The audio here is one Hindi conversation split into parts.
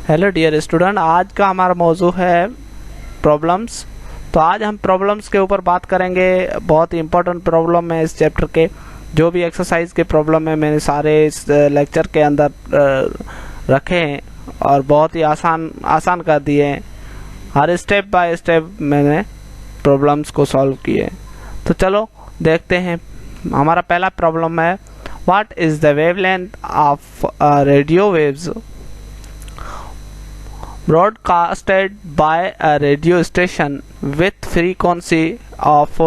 हेलो डियर स्टूडेंट, आज का हमारा मौजू है प्रॉब्लम्स। तो आज हम प्रॉब्लम्स के ऊपर बात करेंगे। बहुत ही इंपॉर्टेंट प्रॉब्लम है इस चैप्टर के। जो भी एक्सरसाइज के प्रॉब्लम है मैंने सारे इस लेक्चर के अंदर रखे हैं और बहुत ही आसान कर दिए हैं। हर स्टेप बाय स्टेप मैंने प्रॉब्लम्स को सॉल्व किए। तो चलो देखते हैं। हमारा पहला प्रॉब्लम है, what is the wavelength of radio waves broadcasted by a radio station with frequency of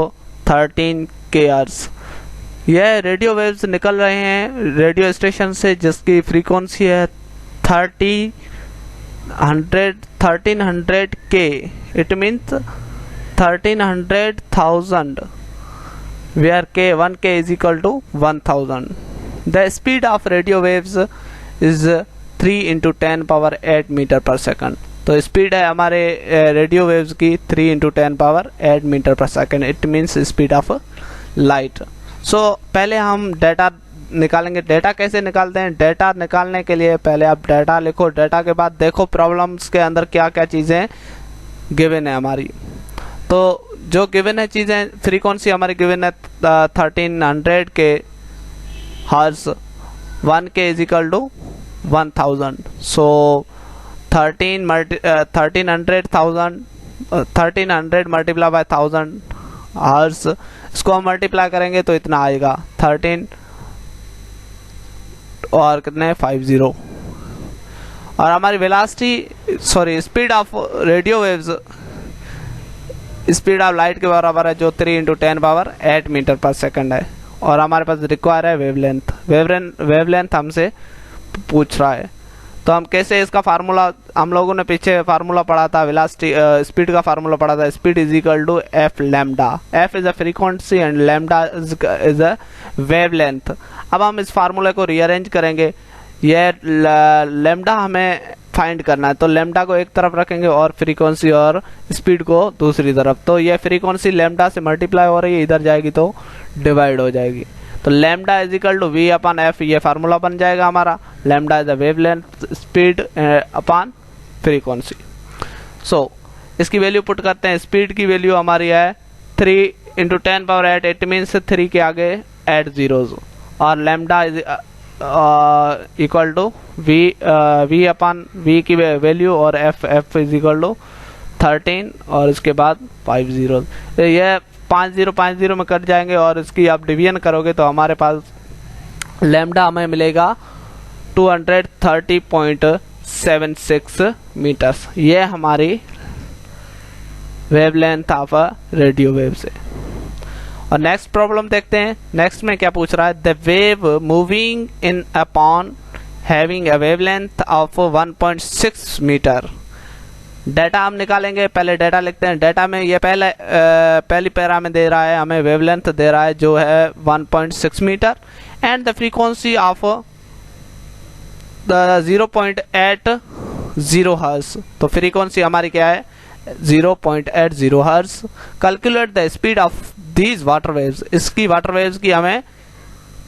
13 kHz। यह रेडियो वेव्स निकल रहे हैं रेडियो स्टेशन से जिसकी फ्रीक्वेंसी है 1300 K। It means 1300,000 where K 1K is equal to 1000। The speed of radio waves is 3 into 10 power 8 metre per second. तो स्पीड है हमारे रेडियो वेव्स की 3 into 10 power 8 metre per second. It means speed of light. So पहले हम डेटा निकालेंगे। डेटा कैसे निकालते हैं? डेटा निकालने के लिए पहले आप डेटा लिखो। डेटा के बाद देखो प्रॉब्लम्स के अंदर क्या क्या चीज़ें गिवन है हमारी। तो जो गिवन है चीज़ें, फ्रीक्वेंसी हमारी गिवन है 1300 के hertz, 1K is equal to 1000। So 1300 multiply by 1000 hertz, इसको हम मल्टीप्लाई करेंगे तो इतना आएगा 13 और कितने 50। और हमारी velocity speed of radio waves speed of light के बराबर है जो 3 into 10 power 8 metre per second है। और हमारे पास रिक्वायर है वेवलेंथ। वेवलेंथ हमसे पूछ रहा है। तो हम कैसे इसका फार्मूला, हम लोगों ने पीछे फार्मूला पढ़ा था वेलोसिटी स्पीड का फार्मूला पढ़ा था। Speed is equal to F lambda. F is a frequency and lambda is a wavelength. अब हम इस फार्मूले को रीअरेंज करेंगे। यह लैम्डा हमें फाइंड करना है, तो लैम्डा को एक तरफ रखेंगे और फ्रीक्वेंसी और स्पीड को दूसरी तरफ। तो यह फ्रीक्वेंसी लैम्डा से मल्टीप्लाई हो रही है, इधर जाएगी तो डिवाइड हो जाएगी। तो lambda is equal to V upon F, ये फार्मूला बन जाएगा हमारा। Lambda is the wavelength, speed upon frequency. So इसकी वैल्यू पुट करते हैं। स्पीड की वैल्यू हमारी है 3 into 10 पावर 8। इट मीन्स 3 के आगे 8 zeros। और lambda is equal to V upon V की वैल्यू और एफ इज इक्वल टू 13 और इसके बाद 5 zeros। ये 5 0 में कट जाएंगे और इसकी आप डिवीजन करोगे तो हमारे पास लैम्डा हमें मिलेगा 230.76 मीटर्स। ये हमारी वेवलेंथ ऑफ रेडियो वेव से। और नेक्स्ट प्रॉब्लम देखते हैं। नेक्स्ट में क्या पूछ रहा है, the wave moving in upon having a wavelength of 1.6 metre. Data हम निकालेंगे। पहले डेटा लिखते हैं। डेटा में ये पहली पैरा में दे रहा है हमें वेवलेंथ दे रहा है जो है 1.6 metre and the frequency of the 0.80 hertz. तो फ्रीक्वेंसी हमारी क्या है 0.80 hertz. Calculate the speed of these water waves. इसकी वाटर वेव्स की हमें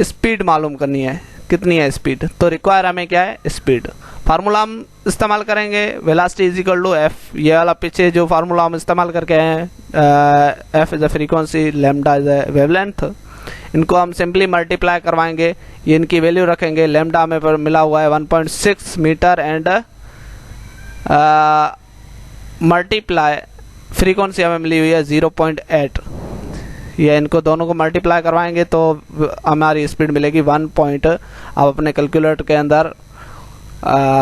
स्पीड मालूम करनी है, कितनी है स्पीड। तो रिक्वायर हमें क्या है स्पीड। फार्मूला हम इस्तेमाल करेंगे velocity is equal to F. ये वाला पीछे जो फार्मूला हम इस्तेमाल करके हैं, F is a frequency, lambda is a wavelength. इनको हम सिंपली मल्टीप्लाई करवाएंगे। ये इनकी वैल्यू रखेंगे। लैम्डा हमें पर मिला हुआ है 1.6 मीटर एंड मल्टीप्लाई फ्रीक्वेंसी हमें मिली हुई है 0.8। ये इनको दोनों को मल्टीप्लाई करवाएंगे तो हमारी स्पीड मिलेगी 1 पॉइंट। अब अपने कैलकुलेटर के अंदर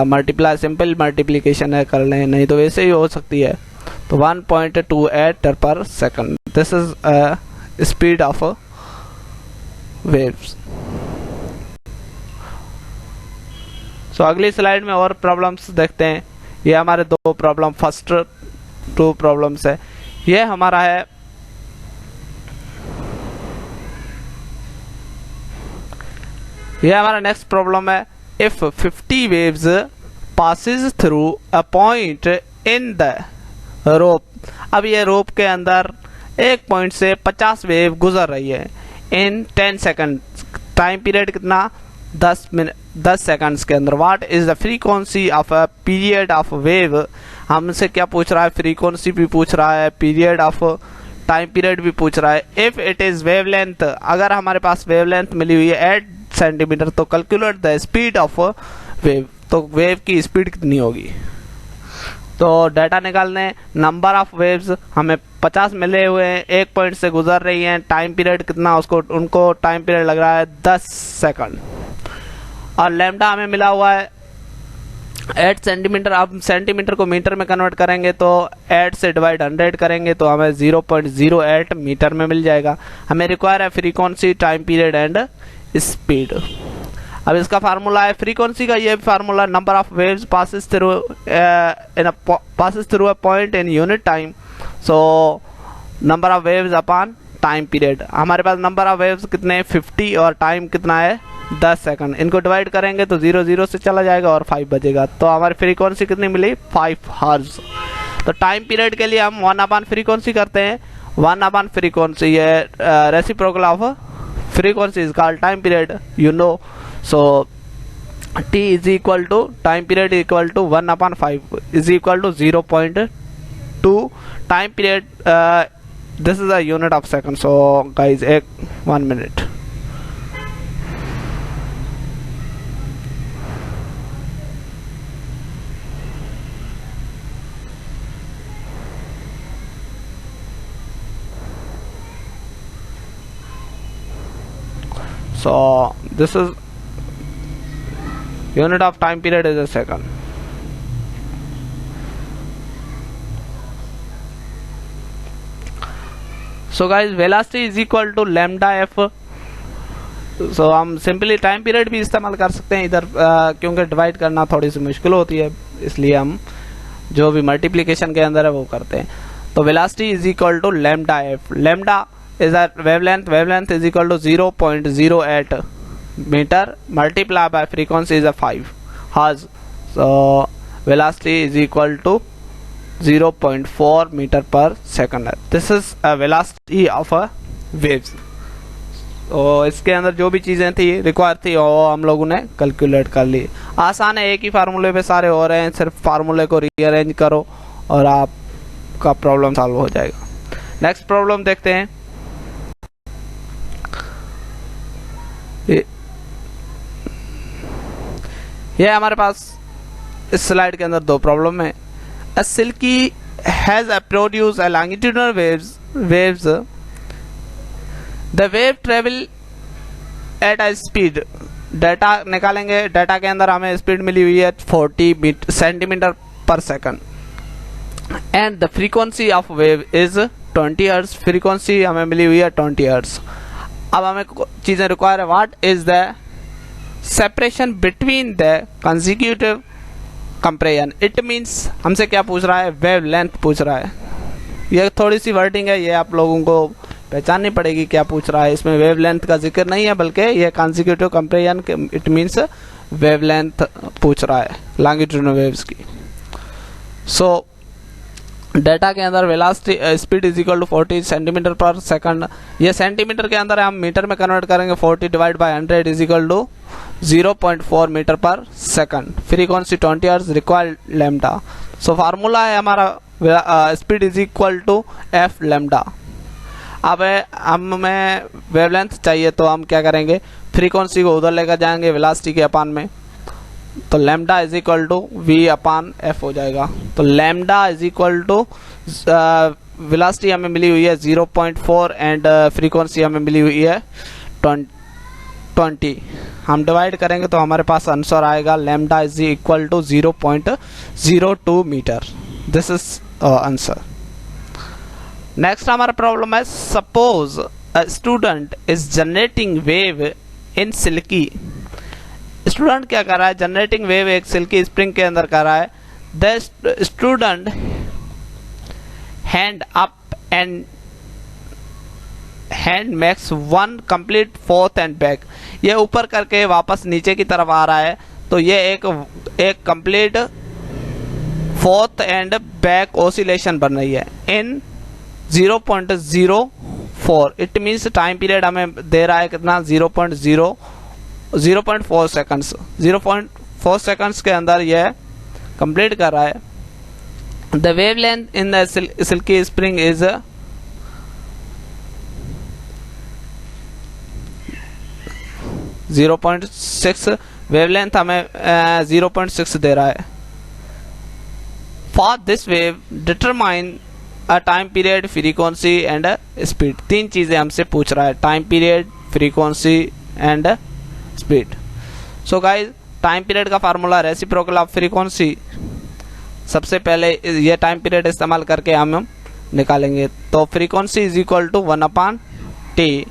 मल्टीप्लाई, सिंपल मल्टीप्लिकेशन है कर लें, नहीं तो वैसे ही हो सकती है। तो 1.28 पर second. This is speed of waves. So अगली स्लाइड में और प्रॉब्लम्स देखते हैं। ये हमारे दो प्रॉब्लम, फर्स्ट 2 प्रॉब्लम्स है। ये हमारा है हमारा नेक्स्ट प्रॉब्लम है, if 50 waves passes through a point in the rope। अब ये रोप के अंदर एक पॉइंट से 50 वेव गुजर रही है इन 10 सेकंड। टाइम पीरियड कितना 10 मिनट 10 सेकंड्स के अंदर। What is the frequency of a period of wave, हमसे क्या पूछ रहा है, फ्रीक्वेंसी भी पूछ रहा है, पीरियड ऑफ टाइम पीरियड भी पूछ रहा है। इफ इट इज वेवलेंथ, अगर हमारे पास वेवलेंथ मिली हुई है 8 सेंटीमीटर, तो calculate the speed of wave, तो वेव की स्पीड कितनी होगी। तो डाटा निकालने, नंबर ऑफ वेव्स हमें 50 मिले हुए हैं, एक पॉइंट से गुजर रही हैं, टाइम पीरियड कितना, उनको टाइम पीरियड लग रहा है 10 सेकंड, और लैम्डा हमें मिला हुआ है 8 सेंटीमीटर। अब सेंटीमीटर को मीटर में कन्वर्ट करेंगे तो 8 से डिवाइड 100 करेंगे तो हमें 0.08 मीटर में मिल जाएगा। हमें रिक्वायर है frequency, time period and speed. अब इसका फार्मूला है फ्रीक्वेंसी का, ये formula number of waves passes through a point in unit time, so number of waves upon time period. हमारे पास नंबर ऑफ वेव्स कितने 50 और टाइम कितना है 10 सेकंड, इनको डिवाइड करेंगे तो 0 0 से चला जाएगा और 5 बचेगा, तो हमारी फ्रीक्वेंसी कितनी मिली 5 हर्ट्ज। तो टाइम पीरियड के लिए हम 1 अपॉन फ्रीक्वेंसी करते हैं, 1 अपॉन फ्रीक्वेंसी, ये reciprocal of frequency is called time period, you know. So t is equal to time period equal to 1 upon 5 is equal to 0.2 time period. This is a unit of second. So guys, 1 minute. So this is unit of time period is a second. So guys, velocity is equal to lambda f. So हम सिंपली टाइम पीरियड भी इस्तेमाल कर सकते हैं इधर, क्योंकि डिवाइड करना थोड़ी सी मुश्किल होती है, इसलिए हम जो भी मल्टीप्लिकेशन के अंदर है वो करते हैं। तो velocity is equal to lambda F, lambda is a wavelength, wavelength is equal to 0.08 meter multiplied by frequency is a 5 hertz. So velocity is equal to 0.4 meter per second. This is a velocity of a waves. तो इसके अंदर जो भी चीज़ें थी रिक्वायर थी वो हम लोगों ने कैलकुलेट कर ली। आसान है, एक ही फार्मूले पे सारे हो रहे हैं, सिर्फ फार्मूले को रीअरेंज करो और आपका प्रॉब्लम सॉल्व हो जाएगा। नेक्स्ट प्रॉब्लम देखते हैं। ये हमारे पास इस स्लाइड के अंदर 2 प्रॉब्लम है। A slinky has produce a longitudinal waves, the wave travel at a speed, data निकालेंगे। डाटा के अंदर हमें स्पीड मिली हुई है 40 centimetre per second and the frequency of wave is 20 hertz, frequency हमें मिली हुई है 20 हर्ट्ज। अब हमें चीज़ें रिक्वायर है, what is the separation between the consecutive comparison, it means हमसे क्या पूछ रहा है, वेव लेंथ पूछ रहा है। ये थोड़ी सी वर्डिंग है, ये आप लोगों को पहचाननी पड़ेगी क्या पूछ रहा है। इसमें वेव लेंथ का जिक्र नहीं है, बल्कि ये consecutive comparison, it means wave length पूछ रहा है लॉन्गिट्यूडनल वेव्स की। सो डाटा के अंदर velocity speed is equal to 40 centimetre per second, ये सेंटीमीटर के अंदर हम मीटर में कन्वर्ट करेंगे, 40 divide by 100 is equal to 0.4 metre per second, frequency 20 hertz, required lambda. So formula है हमारा speed is equal to F lambda. अब हमें वेवलेंथ चाहिए तो हम क्या करेंगे, फ्रीक्वेंसी को उधर लेकर जाएंगे वेलोसिटी के अपान में, तो lambda is equal to V upon F हो जाएगा। तो lambda is equal to velocity हमें मिली हुई है 0.4 एंड फ्रीक्वेंसी हमें मिली हुई है 20। हम डिवाइड करेंगे तो हमारे पास आंसर आएगा lambda is equal to 0.02 metre. This is answer. Next हमारा प्रॉब्लम है, suppose a student is generating wave in silky. Student क्या कर रहा है, जनरेटिंग वेव एक सिल्की स्प्रिंग के अंदर कर रहा है। The student hand up and hand makes 1 complete forth and back, ये ऊपर करके वापस नीचे की तरफ आ रहा है, तो ये एक complete forth and back oscillation बन रही है इन 0.04। इट मीन्स टाइम पीरियड हमें दे रहा है कितना, 0.04 0.4 सेकंड्स, 0.4 सेकंड्स के अंदर ये कंप्लीट कर रहा है। The wavelength in the silky spring is 0.6, wavelength हमें 0.6 दे रहा है। For this wave determine a time period, frequency and speed. तीन चीजें हमसे पूछ रहा है, time period, frequency and speed. So guys, time period का फार्मूला रेसिप्रोकल ऑफ फ्रीक्वेंसी, सबसे पहले ये टाइम पीरियड इस्तेमाल करके हम निकालेंगे। तो frequency is equal to 1/t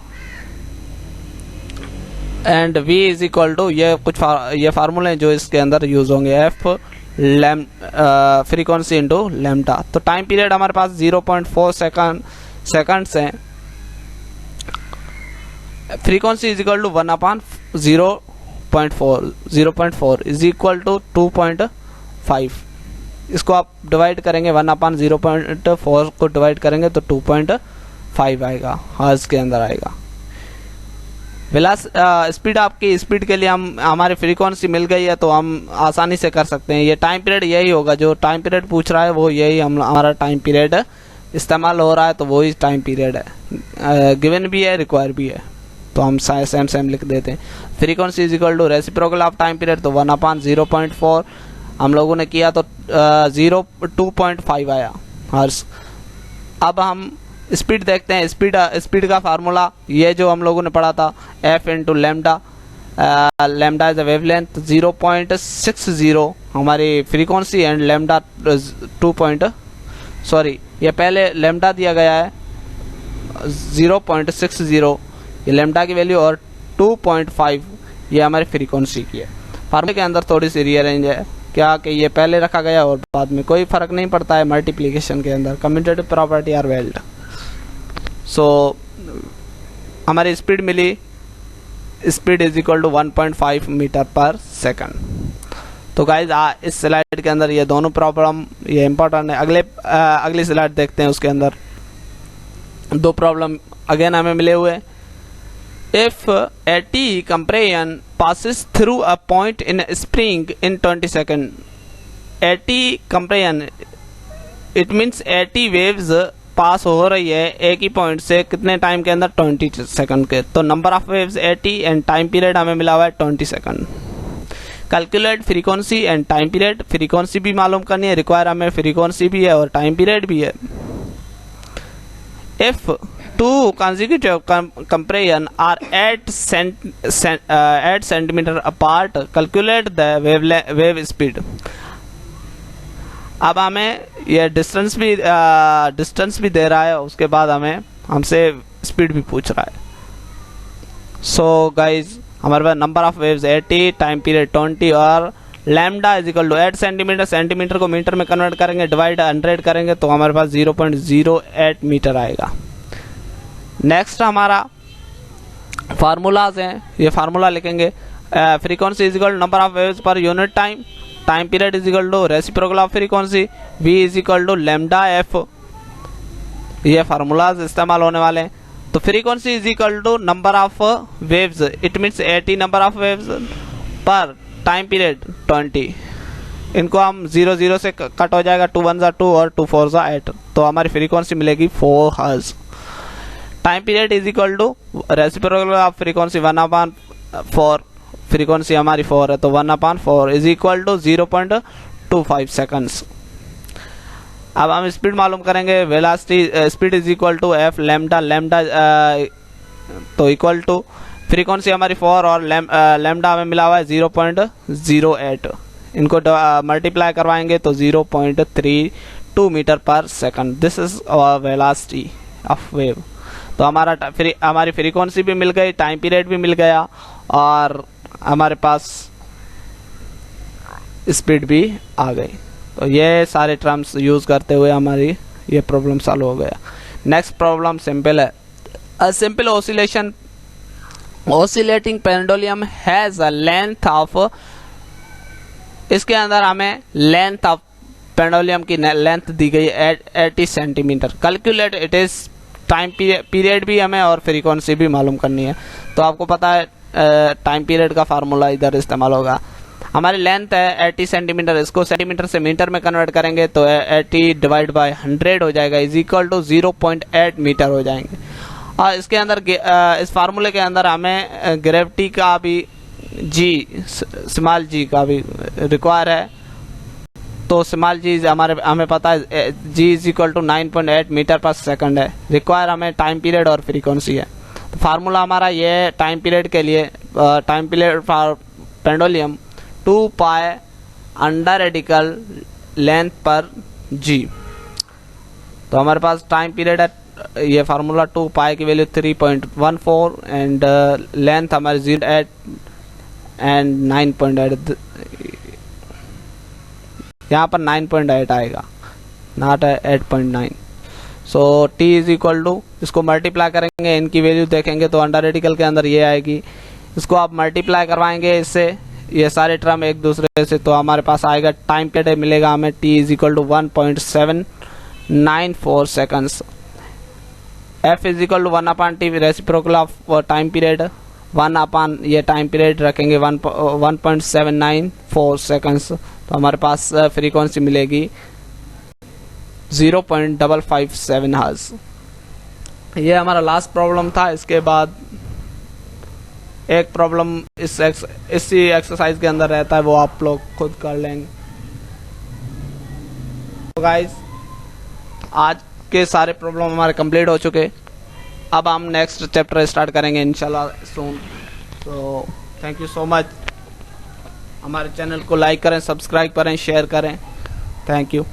and v is equal to, ये कुछ ये फार्मूले जो इसके अंदर यूज होंगे, एफ फ्रीक्वेंसी इंटू लैम्डा। तो टाइम पीरियड हमारे पास 0.4 सेकंड्स है। Frequency is equal to 1/0.4, 0.4 is equal to 2.5। इसको आप डिवाइड करेंगे, 1/0.4 को डिवाइड करेंगे तो 2.5 आएगा, हर्ट्ज के अंदर आएगा। स्पीड, आपकी स्पीड के लिए हम हमारी फ्रीक्वेंसी मिल गई है तो हम आसानी से कर सकते हैं। ये टाइम पीरियड यही होगा, जो टाइम पीरियड पूछ रहा है वो यही हमारा टाइम पीरियड इस्तेमाल हो रहा है, तो वही टाइम पीरियड है, गिवन भी है, रिक्वायर भी है, तो हम सेम लिख देते हैं। Frequency is equal to reciprocal of time period, तो 1/0.4 हम लोगों ने किया तो 2.5 आया हर्ट्ज। अब हम स्पीड देखते हैं। स्पीड का फार्मूला ये जो हम लोगों ने पढ़ा था, F into lambda, lambda is a wavelength, 0.60 हमारी फ्रीक्वेंसी एंड लैम्डा ये पहले लैम्डा दिया गया है 0.60, ये लैम्डा की वैल्यू, और 2.5 ये हमारी फ्रीक्वेंसी की है। फार्मूले के अंदर थोड़ी सी रीअरेंज है, क्या कि ये पहले रखा गया और बाद में, कोई फर्क नहीं पड़ता है मल्टीप्लिकेशन के अंदर, कम्यूटेटिव प्रॉपर्टी आर वेल्ड। सो हमारी स्पीड मिली, speed is equal to 1.5 metre per second. तो गाइज इस स्लाइड के अंदर ये दोनों प्रॉब्लम ये इंपॉर्टेंट है। अगली स्लाइड देखते हैं, उसके अंदर दो प्रॉब्लम अगेन हमें मिले हुए। If A T compression passes through a point in a spring in 20 seconds, AT compression, it means AT waves पास हो रही है एक ही पॉइंट से कितने टाइम के अंदर, 20 सेकंड के। तो number of waves 80 and time period हमें मिला हुआ है 20 second. Calculate frequency and time period, frequency भी मालूम करनी है, रिक्वायर हमें फ्रीक्वेंसी भी है और टाइम पीरियड भी है। If two consecutive compression are 8 centimeter apart, calculate the wave speed। अब हमें ये डिस्टेंस भी दे रहा है, उसके बाद हमसे स्पीड भी पूछ रहा है। सो गाइज, हमारे पास number of waves 80, time period 20 और lambda is equal to 8 centimetre. Centimetre को मीटर में कन्वर्ट करेंगे, डिवाइड 100 करेंगे तो हमारे पास 0.08 मीटर आएगा। नेक्स्ट हमारा फार्मूलाज हैं, ये फार्मूला लिखेंगे। Frequency is equal number of waves per unit time, time period is equal to reciprocal of frequency, v is equal to lambda F, ये फार्मूलाज इस्तेमाल होने वाले हैं। तो frequency is equal to number of waves, it means 80 number of waves per time period 20। इनको हम 0 से कट हो जाएगा, 2 1 2 और 2 4 8, तो हमारी फ्रीक्वेंसी मिलेगी 4 hertz. Time period is equal to reciprocal of frequency 1/4, frequency हमारी 4 है तो 1/4 इज इक्वल टू 0.25 सेकंड्स। अब हम स्पीड मालूम करेंगे, velocity speed is equal to F lambda, lambda तो इक्वल टू फ्रीक्वेंसी हमारी 4 और लैम्डा हमें मिला हुआ है 0.08, इनको मल्टीप्लाई करवाएंगे तो 0.32 metre per second. This is our velocity of wave. तो हमारी फ्रीक्वेंसी भी मिल गई, टाइम पीरियड भी मिल गया और हमारे पास स्पीड भी आ गई। तो ये सारे टर्म्स यूज करते हुए हमारी ये प्रॉब्लम सॉल्व हो गया। नेक्स्ट प्रॉब्लम सिंपल है। A simple oscillating pendulum has a length of, इसके अंदर हमें लेंथ ऑफ पेंडुलम की लेंथ दी गई 80 centimetre. Calculate it is time period भी हमें और फ्रीक्वेंसी भी मालूम करनी है। तो आपको पता है टाइम पीरियड का फार्मूला इधर इस्तेमाल होगा। हमारी लेंथ है 80 सेंटीमीटर, इसको सेंटीमीटर से मीटर में कन्वर्ट करेंगे तो 80 डिवाइड बाय 100 हो जाएगा, इज इक्वल टू 0.8 मीटर हो जाएंगे। और इसके अंदर इस फार्मूले के अंदर हमें ग्रेविटी का भी जी, स्मॉल जी का भी रिक्वायर है। तो स्मॉल जी हमें पता है जी is equal to 9.8 metre per second है। रिक्वायर हमें टाइम पीरियड और फ्रीक्वेंसी है। तो फार्मूला हमारा ये टाइम पीरियड के लिए, time period for pendulum 2 pi under radical length पर जी। तो हमारे पास टाइम पीरियड है, ये फार्मूला 2 पाई की वैल्यू 3.14 एंड लेंथ हमारी 0.8 एंड 9.8, यहाँ पर 9.8 आएगा, not 8.9। So T is equal to, इसको मल्टीप्लाई करेंगे, इनकी वैल्यू देखेंगे तो अंडर रेडिकल के अंदर ये आएगी। इसको आप मल्टीप्लाई करवाएंगे इससे, ये सारे टर्म एक दूसरे से, तो हमारे पास आएगा टाइम पीरियड मिलेगा हमें T is equal to 1.794 seconds. F is equal to 1/t reciprocal of time period, 1/ ये टाइम पीरियड रखेंगे 1.794 सेकंड्स। तो हमारे पास फ्रीक्वेंसी मिलेगी 0.557 हर्ट्ज। ये हमारा लास्ट प्रॉब्लम था। इसके बाद एक प्रॉब्लम इसी एक्सरसाइज के अंदर रहता है, वो आप लोग खुद कर लेंगे। तो गाइस, आज के सारे प्रॉब्लम हमारे कंप्लीट हो चुके। अब हम नेक्स्ट चैप्टर स्टार्ट करेंगे इंशाल्लाह सून। तो थैंक यू सो मच। हमारे चैनल को लाइक करें, सब्सक्राइब करें, शेयर करें। Thank you.